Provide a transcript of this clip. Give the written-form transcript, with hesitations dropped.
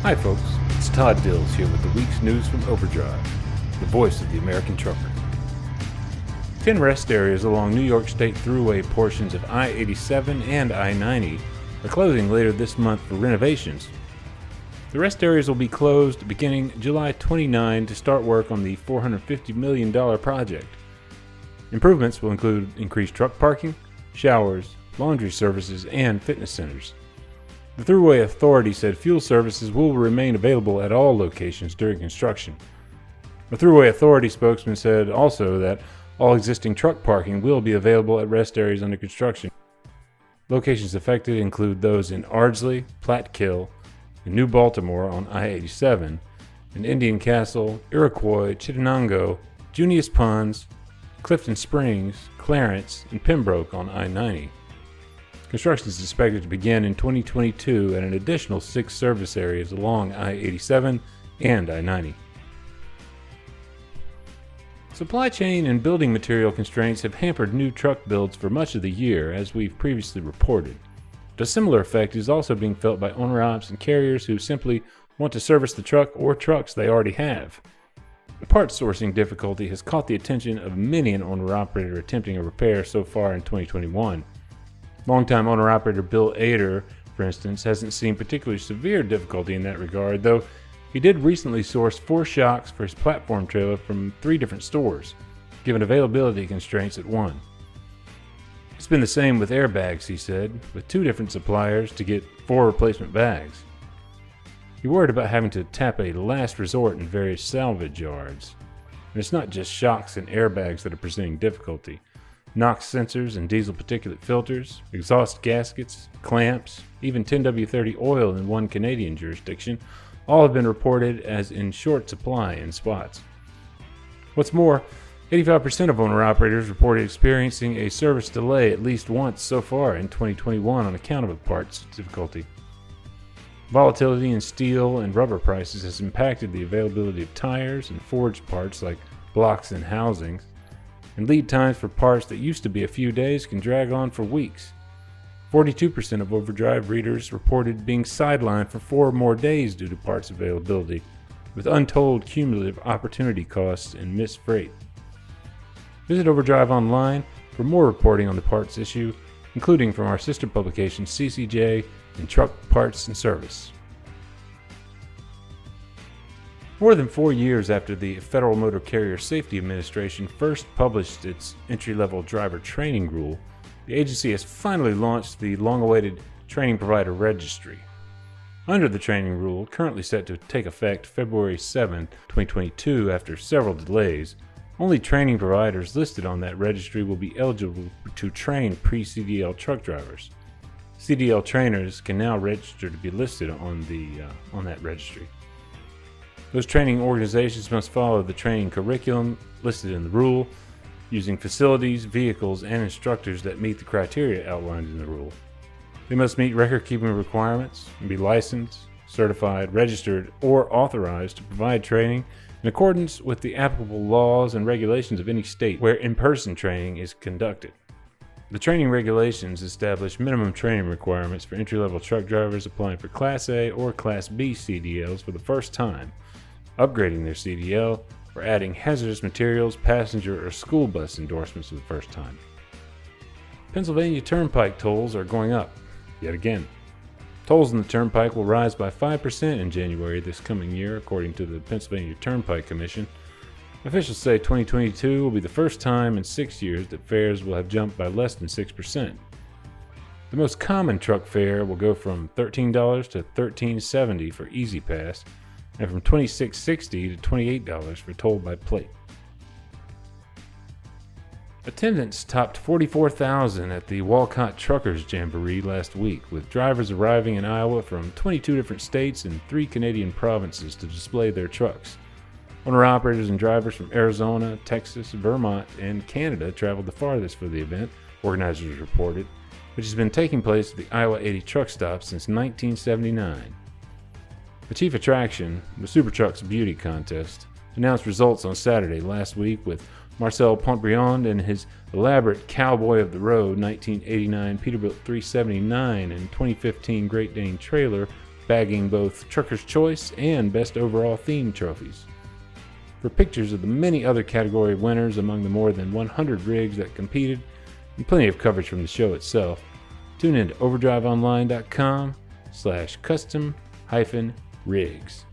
Hi folks, it's Todd Dills here with the week's news from Overdrive, the voice of the American trucker. 10 rest areas along New York State Thruway portions of I-87 and I-90 are closing later this month for renovations. The rest areas will be closed beginning July 29 to start work on the $450 million project. Improvements will include increased truck parking, showers, laundry services, and fitness centers. The Thruway Authority said fuel services will remain available at all locations during construction. The Thruway Authority spokesman said also that all existing truck parking will be available at rest areas under construction. Locations affected include those in Ardsley, Plattekill, and New Baltimore on I-87, and Indian Castle, Iroquois, Chittenango, Junius Ponds, Clifton Springs, Clarence, and Pembroke on I-90. Construction is expected to begin in 2022 at an additional 6 service areas along I-87 and I-90. Supply chain and building material constraints have hampered new truck builds for much of the year, as we've previously reported. But a similar effect is also being felt by owner-ops and carriers who simply want to service the truck or trucks they already have. The parts sourcing difficulty has caught the attention of many an owner-operator attempting a repair so far in 2021. Longtime owner-operator Bill Ader, for instance, hasn't seen particularly severe difficulty in that regard, though he did recently source 4 shocks for his platform trailer from 3 different stores, given availability constraints at one. It's been the same with airbags, he said, with 2 different suppliers to get 4 replacement bags. He worried about having to tap a last resort in various salvage yards. And it's not just shocks and airbags that are presenting difficulty. NOx sensors and diesel particulate filters, exhaust gaskets, clamps, even 10W30 oil in one Canadian jurisdiction, all have been reported as in short supply in spots. What's more, 85% of owner-operators reported experiencing a service delay at least once so far in 2021 on account of a parts difficulty. Volatility in steel and rubber prices has impacted the availability of tires and forged parts like blocks and housings, and lead times for parts that used to be a few days can drag on for weeks. 42% of Overdrive readers reported being sidelined for 4 more days due to parts availability, with untold cumulative opportunity costs and missed freight. Visit Overdrive online for more reporting on the parts issue, including from our sister publications CCJ and Truck Parts and Service. More than 4 years after the Federal Motor Carrier Safety Administration first published its entry-level driver training rule, the agency has finally launched the long-awaited Training Provider Registry. Under the training rule, currently set to take effect February 7, 2022 after several delays, only training providers listed on that registry will be eligible to train pre-CDL truck drivers. CDL trainers can now register to be listed on that registry. Those training organizations must follow the training curriculum listed in the rule, using facilities, vehicles, and instructors that meet the criteria outlined in the rule. They must meet record-keeping requirements and be licensed, certified, registered, or authorized to provide training in accordance with the applicable laws and regulations of any state where in-person training is conducted. The training regulations establish minimum training requirements for entry-level truck drivers applying for Class A or Class B CDLs for the first time, upgrading their CDL, or adding hazardous materials, passenger, or school bus endorsements for the first time. Pennsylvania Turnpike tolls are going up, yet again. Tolls on the Turnpike will rise by 5% in January this coming year, according to the Pennsylvania Turnpike Commission. Officials say 2022 will be the first time in 6 years that fares will have jumped by less than 6%. The most common truck fare will go from $13 to $13.70 for Easy Pass, and from $26.60 to $28 for toll by plate. Attendance topped 44,000 at the Walcott Truckers Jamboree last week, with drivers arriving in Iowa from 22 different states and 3 Canadian provinces to display their trucks. Owner-operators and drivers from Arizona, Texas, Vermont, and Canada traveled the farthest for the event, organizers reported, which has been taking place at the Iowa 80 truck stop since 1979. The chief attraction, the Super Trucks Beauty Contest, announced results on Saturday last week with Marcel Pontbriand and his elaborate Cowboy of the Road 1989 Peterbilt 379 and 2015 Great Dane trailer bagging both Trucker's Choice and Best Overall Theme trophies. For pictures of the many other category winners among the more than 100 rigs that competed, and plenty of coverage from the show itself, tune in to overdriveonline.com/custom-rigs.